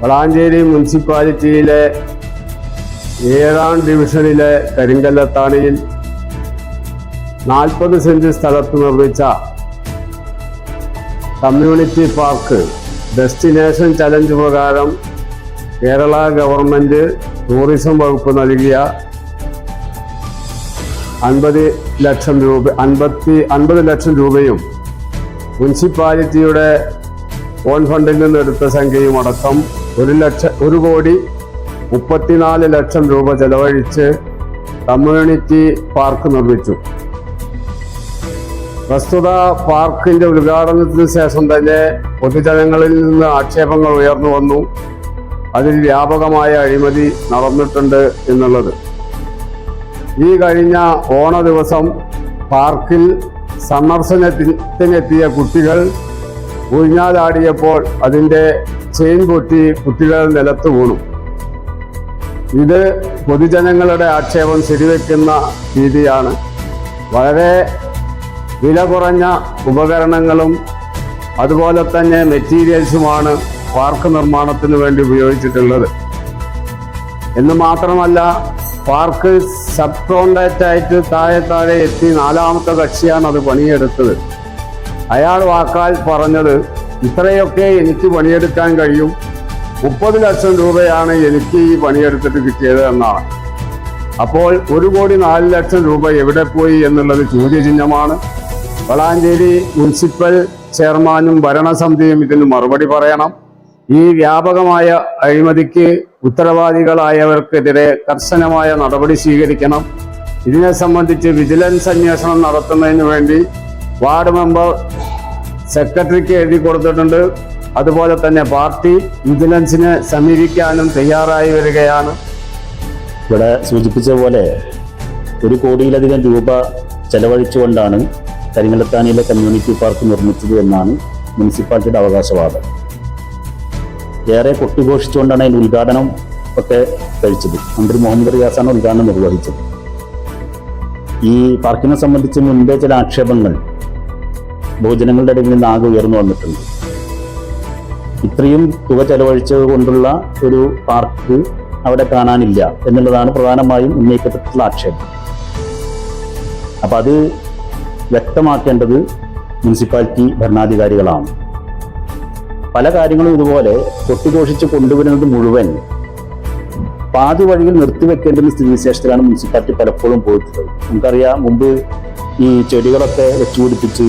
വളാഞ്ചേരി മുനിസിപ്പാലിറ്റിയിലെ 7ാം ഡിവിഷനിലെ കരിങ്കല്ലത്താണിയിൽ 40 സെന്റ് സ്ഥലത്ത് നിർമ്മിച്ച കമ്മ്യൂണിറ്റി പാർക്ക് ഡെസ്റ്റിനേഷൻ ചലഞ്ച് പ്രകാരം കേരള ഗവൺമെന്റ് ടൂറിസം വകുപ്പ് നൽകിയ 50 ലക്ഷം രൂപയും മുനിസിപ്പാലിറ്റിയുടെ ഓൺ ഫണ്ടിൽ നിന്ന് എടുത്ത സംഖ്യയും അടക്കം 1,34 ലക്ഷം രൂപ ചെലവഴിച്ച് കമ്മ്യൂണിറ്റി പാർക്ക് നിർമ്മിച്ചു. പ്രസ്തുത പാർക്കിന്റെ ഉദ്ഘാടനത്തിന് ശേഷം തന്നെ പൊതുജനങ്ങളിൽ നിന്ന് ആക്ഷേപങ്ങൾ ഉയർന്നു വന്നു. അതിൽ വ്യാപകമായ അഴിമതി നടന്നിട്ടുണ്ട് എന്നുള്ളത്. ഈ കഴിഞ്ഞ ഓണ ദിവസം പാർക്കിൽ സന്ദർശനത്തിനെത്തിയ കുട്ടികൾ ഊഞ്ഞാലാടിയപ്പോൾ അതിൻ്റെ ചെയിൻ പൊട്ടി കുട്ടികൾ നിലത്ത് വീണു. ഇത് പൊതുജനങ്ങളുടെ ആക്ഷേപം ശരിവെക്കുന്ന രീതിയാണ്. വളരെ വില കുറഞ്ഞ ഉപകരണങ്ങളും അതുപോലെ തന്നെ മെറ്റീരിയൽസുമാണ് പാർക്ക് നിർമ്മാണത്തിന് വേണ്ടി ഉപയോഗിച്ചിട്ടുള്ളത്. എന്ന് മാത്രമല്ല, പാർക്ക് സബ് കോൺട്രാക്റ്റായിട്ട് താഴെ എത്തി 4ാമത്തെ കക്ഷിയാണ് അത് പണിയെടുത്തത്. അയാൾ വാക്കാൽ പറഞ്ഞത്, ഇത്രയൊക്കെ എനിക്ക് പണിയെടുക്കാൻ കഴിയും, 30 ലക്ഷം രൂപയാണ് എനിക്ക് ഈ പണിയെടുത്തിട്ട് കിട്ടിയത് എന്നാണ്. അപ്പോൾ 1,04 ലക്ഷം രൂപ എവിടെ പോയി എന്നുള്ളത് ചോദ്യചിഹ്നമാണ്. വളാഞ്ചേരി മുനിസിപ്പൽ ചെയർമാനും ഭരണസമിതിയും ഇതിന് മറുപടി പറയണം. ഈ വ്യാപകമായ അഴിമതിക്ക് ഉത്തരവാദികളായവർക്കെതിരെ കർശനമായ നടപടി സ്വീകരിക്കണം. ഇതിനെ സംബന്ധിച്ച് വിജിലൻസ് അന്വേഷണം നടത്തുന്നതിന് വേണ്ടി വാർഡ് മെമ്പർ സെക്രട്ടറിക്ക് എഴുതി കൊടുത്തിട്ടുണ്ട്. അതുപോലെ തന്നെ പാർട്ടി വിജിലൻസിനെ സമീപിക്കാനും തയ്യാറായി വരികയാണ്. ഇവിടെ സൂചിപ്പിച്ച പോലെ 1 കോടിയിലധികം രൂപ ചെലവഴിച്ചുകൊണ്ടാണ് കരിങ്കല്ലത്താണിയിലെ കമ്മ്യൂണിറ്റി പാർക്ക് നിർമ്മിച്ചത് എന്നാണ് മുനിസിപ്പാലിറ്റിയുടെ അവകാശവാദം. ഏറെ കൊട്ടിഘോഷിച്ചുകൊണ്ടാണ് അതിൻ്റെ ഉദ്ഘാടനം ഒക്കെ കഴിച്ചത്. മന്ത്രി മുഹമ്മദ് റിയാസാണ് ഉദ്ഘാടനം നിർവഹിച്ചത്. ഈ പാർക്കിനെ സംബന്ധിച്ച് മുൻപേ ചില ആക്ഷേപങ്ങൾ ബഹുജനങ്ങളുടെ ഇടയിൽ നിന്ന് ആകെ ഉയർന്നു വന്നിട്ടുണ്ട്. ഇത്രയും തുക ചെലവഴിച്ചത് കൊണ്ടുള്ള ഒരു പാർക്ക് അവിടെ കാണാനില്ല എന്നുള്ളതാണ് പ്രധാനമായും ഉന്നയിക്കപ്പെട്ടിട്ടുള്ള ആക്ഷേപം. അപ്പം അത് വ്യക്തമാക്കേണ്ടത് മുനിസിപ്പാലിറ്റി ഭരണാധികാരികളാണ്. പല കാര്യങ്ങളും ഇതുപോലെ കൊട്ടിഘോഷിച്ച് കൊണ്ടുവരുന്നത് മുഴുവൻ പാതി വഴിയിൽ നിർത്തിവെക്കേണ്ടുന്ന സ്ഥിതിവിശേഷത്തിലാണ് മുനിസിപ്പാലിറ്റി പലപ്പോഴും പോയിട്ടുള്ളത്. നമുക്കറിയാം, മുമ്പ് ഈ ചെടികളൊക്കെ വെച്ചുപിടിപ്പിച്ച്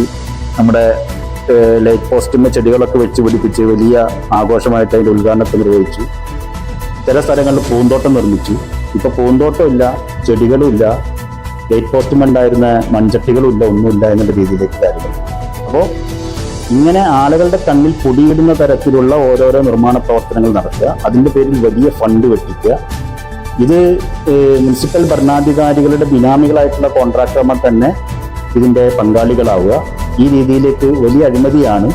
നമ്മുടെ ലൈറ്റ് പോസ്റ്റിൻ്റെ ചെടികളൊക്കെ വെച്ചുപിടിപ്പിച്ച് വലിയ ആഘോഷമായിട്ട് അതിൻ്റെ ഉദ്ഘാടനത്തിൽ നിർവഹിച്ചു. ചില സ്ഥലങ്ങളിൽ പൂന്തോട്ടം നിർമ്മിച്ചു. ഇപ്പോൾ പൂന്തോട്ടം ഇല്ല, ചെടികളും ഇല്ല, ലൈറ്റ് പോസ്റ്റുമുണ്ടായിരുന്ന മൺചട്ടികളും ഇല്ല, ഒന്നുമില്ല എന്നുള്ള രീതിയിലേക്ക് കാര്യങ്ങൾ. അപ്പോൾ ഇങ്ങനെ ആളുകളുടെ കണ്ണിൽ പൊടിയിടുന്ന തരത്തിലുള്ള ഓരോരോ നിർമ്മാണ പ്രവർത്തനങ്ങൾ നടത്തുക, അതിൻ്റെ പേരിൽ വലിയ ഫണ്ട് വെട്ടിക്കുക, ഇത് മുനിസിപ്പൽ ഭരണാധികാരികളുടെ ബിനാമികളായിട്ടുള്ള കോൺട്രാക്ടർമാർ തന്നെ ഇതിൻ്റെ പങ്കാളികളാവുക, ഈ രീതിയിലേക്ക് വലിയ അഴിമതിയാണ്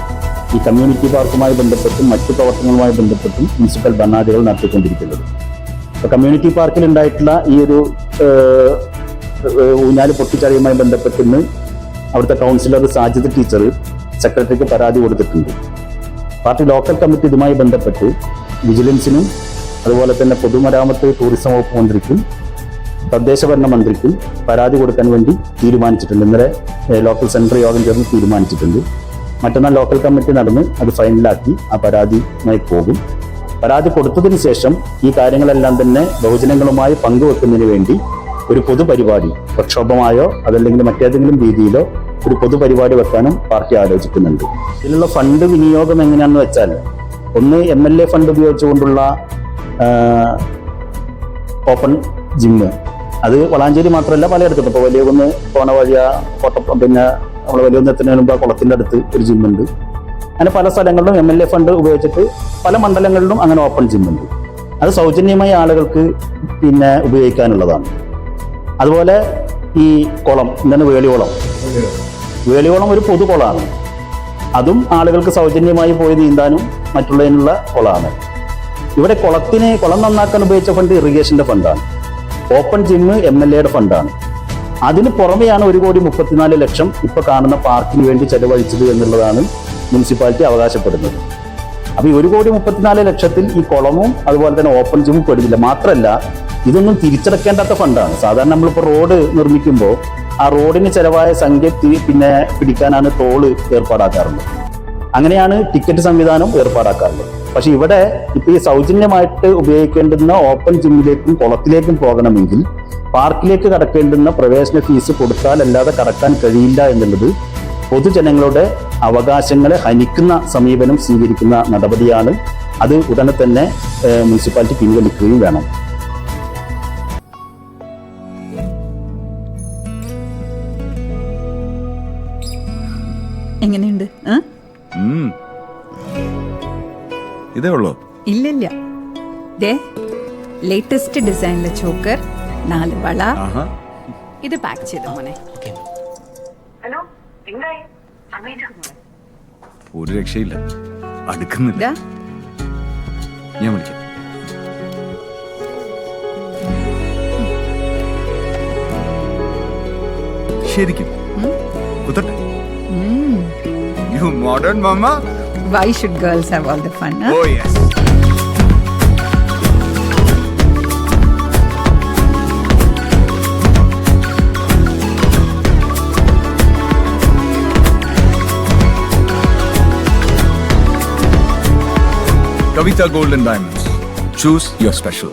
ഈ കമ്മ്യൂണിറ്റി പാർക്കുമായി ബന്ധപ്പെട്ടും മറ്റു പ്രവർത്തനങ്ങളുമായി ബന്ധപ്പെട്ടും മുനിസിപ്പൽ ഭരണാധികാരികൾ നടത്തിക്കൊണ്ടിരിക്കുന്നത്. അപ്പോൾ കമ്മ്യൂണിറ്റി പാർക്കിൽ ഉണ്ടായിട്ടുള്ള ഈ ഒരു ഊഞ്ഞാല് പൊട്ടിച്ചറിയുമായി ബന്ധപ്പെട്ട് ഇന്ന് അവിടുത്തെ കൗൺസിലർ സാജിദ് ടീച്ചർ സെക്രട്ടറിക്ക് പരാതി കൊടുത്തിട്ടുണ്ട്. പാർട്ടി ലോക്കൽ കമ്മിറ്റി ഇതുമായി ബന്ധപ്പെട്ട് വിജിലൻസിനും അതുപോലെ തന്നെ പൊതുമരാമത്ത് ടൂറിസം വകുപ്പ് മന്ത്രിക്കും തദ്ദേശഭരണ മന്ത്രിക്കും പരാതി കൊടുക്കാൻ വേണ്ടി തീരുമാനിച്ചിട്ടുണ്ട്. ഇന്നലെ ലോക്കൽ സെൻട്രൽ യോഗം ചേർന്ന് തീരുമാനിച്ചിട്ടുണ്ട്. മറ്റന്നാൾ ലോക്കൽ കമ്മിറ്റി നടന്ന് അത് ഫൈനലാക്കി ആ പരാതിയുമായി പോകും. പരാതി കൊടുത്തതിന് ശേഷം ഈ കാര്യങ്ങളെല്ലാം തന്നെ ബഹുജനങ്ങളുമായി പങ്കുവെക്കുന്നതിന് വേണ്ടി ഒരു പൊതുപരിപാടി, പ്രക്ഷോഭമായോ അതല്ലെങ്കിൽ മറ്റേതെങ്കിലും രീതിയിലോ ഒരു പൊതുപരിപാടി വെക്കാനും പാർട്ടി ആലോചിക്കുന്നുണ്ട്. ഇതിലുള്ള ഫണ്ട് വിനിയോഗം എങ്ങനെയാണെന്ന് വെച്ചാൽ, ഒന്ന് MLA ഫണ്ട് ഉപയോഗിച്ചുകൊണ്ടുള്ള ഓപ്പൺ ജിമ്മ്, അത് വളാഞ്ചേരി മാത്രമല്ല പലയിടത്തും. ഇപ്പോൾ വലിയകുന്ന് പോണ വഴിയ പിന്നെ നമ്മൾ വലിയൊന്ന് എത്തുന്നതിന് മുമ്പ് ആ കുളത്തിൻ്റെ അടുത്ത് ഒരു ജിമ്മുണ്ട്. അങ്ങനെ പല സ്ഥലങ്ങളിലും MLA ഫണ്ട് ഉപയോഗിച്ചിട്ട് പല മണ്ഡലങ്ങളിലും അങ്ങനെ ഓപ്പൺ ജിമ്മുണ്ട്. അത് സൗജന്യമായി ആളുകൾക്ക് പിന്നെ ഉപയോഗിക്കാനുള്ളതാണ്. അതുപോലെ ഈ കുളം, എന്താണ് വേളികുളം ഒരു പൊതുകുളമാണ്. അതും ആളുകൾക്ക് സൗജന്യമായി പോയി നീന്താനും മറ്റുള്ളതിനുള്ള കുളമാണ്. ഇവിടെ കുളം നന്നാക്കാൻ ഉപയോഗിച്ച ഫണ്ട് ഇറിഗേഷന്റെ ഫണ്ടാണ്. ഓപ്പൺ ജിമ്മ് MLAയുടെ ഫണ്ടാണ്. അതിന് പുറമെയാണ് 1,34 ലക്ഷം ഇപ്പോൾ കാണുന്ന പാർക്കിന് വേണ്ടി ചെലവഴിച്ചത് എന്നുള്ളതാണ് മുനിസിപ്പാലിറ്റി അവകാശപ്പെടുന്നത്. അപ്പൊ ഈ 1,34,00,000 ഈ കുളവും അതുപോലെ തന്നെ ഓപ്പൺ ജിമ്മും പെടുന്നില്ല. മാത്രമല്ല ഇതൊന്നും തിരിച്ചടക്കേണ്ടാത്ത ഫണ്ടാണ്. സാധാരണ നമ്മളിപ്പോൾ റോഡ് നിർമ്മിക്കുമ്പോൾ ആ റോഡിന് ചെലവായ സംഖ്യ പിന്നെ പിടിക്കാനാണ് ടോള് ഏർപ്പാടാക്കാറുള്ളത്. അങ്ങനെയാണ് ടിക്കറ്റ് സംവിധാനം ഏർപ്പാടാക്കാറുള്ളത്. പക്ഷെ ഇവിടെ ഇപ്പൊ ഈ സൗജന്യമായിട്ട് ഉപയോഗിക്കേണ്ടുന്ന ഓപ്പൺ ജിമ്മിലേക്കും കുളത്തിലേക്കും പോകണമെങ്കിൽ പാർക്കിലേക്ക് കടക്കേണ്ടുന്ന പ്രവേശന ഫീസ് കൊടുത്താലല്ലാതെ കടക്കാൻ കഴിയില്ല എന്നുള്ളത് പൊതുജനങ്ങളുടെ അവകാശങ്ങളെ ഹനിക്കുന്ന സമീപനം സ്വീകരിക്കുന്ന നടപടിയാണ്. അത് ഉടനെ തന്നെ മുനിസിപ്പാലിറ്റി പിൻവലിക്കുകയും വേണം. എങ്ങനെയുണ്ട്? ഇതേ ഉള്ളൂ? ഇല്ലില്ല, ദേ ലേറ്റസ്റ്റ് ഡിസൈനിലെ ചോക്കർ, 4 വള. ഇത് പാക്ക് ചെയ്തു മോനെ. ഒരു രക്ഷയില്ല, അടുക്കുന്നില്ല. ദാ, ഞാൻ വിളിക്കാം. ശരിക്കും കുത്തട്ടെ? You modern mama? why should girls have all the fun? Oh yes. Kavita Gold and Diamonds. Choose your special.